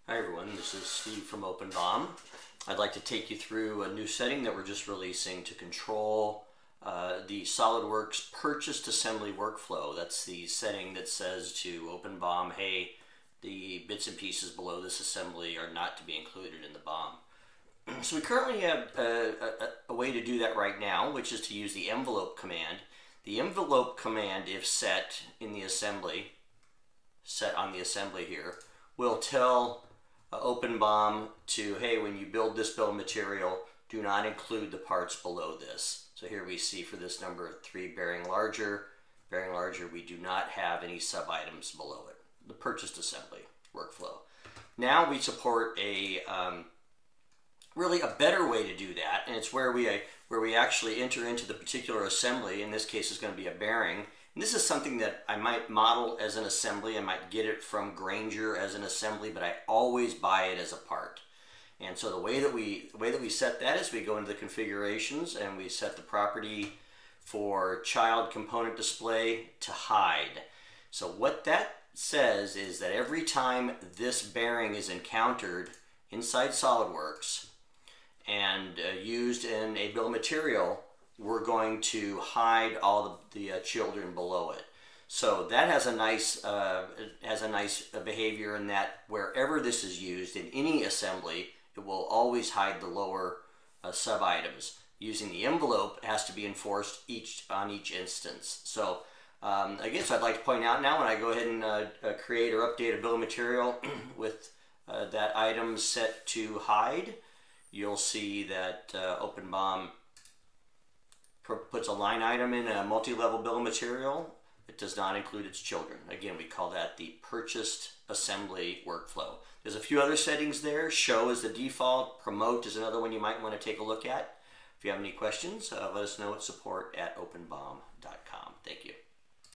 Hi everyone, this is Steve from OpenBOM. I'd like to take you through a new setting that we're just releasing to control the SOLIDWORKS purchased assembly workflow. That's the setting that says to OpenBOM, hey, the bits and pieces below this assembly are not to be included in the BOM. So we currently have a way to do that right now, which is to use the envelope command. The envelope command, if set in the assembly, set on the assembly here, will tell OpenBOM to, hey, when you build this bill of material, do not include the parts below this. So here we see for this number 3 bearing larger, we do not have any sub-items below it. The purchased assembly workflow. Now we support a really a better way to do that, and it's where we actually enter into the particular assembly. In this case, it's going to be a bearing. And this is something that I might model as an assembly. I might get it from Granger as an assembly, but I always buy it as a part. And so the way that we set that is we go into the configurations and we set the property for child component display to hide. So what that says is that every time this bearing is encountered inside SOLIDWORKS and used in a bill of material, we're going to hide all the children below it. So that has a nice behavior in that wherever this is used in any assembly, it will always hide the lower sub-items. Using the envelope, it has to be enforced on each instance. So again, so I'd like to point out now when I go ahead and create or update a bill of material with that item set to hide, you'll see that OpenBOM puts a line item in a multi-level bill of material. It does not include its children. Again, we call that the purchased assembly workflow. There's a few other settings there. Show is the default. Promote is another one you might want to take a look at. If you have any questions, let us know at support@openbom.com. Thank you.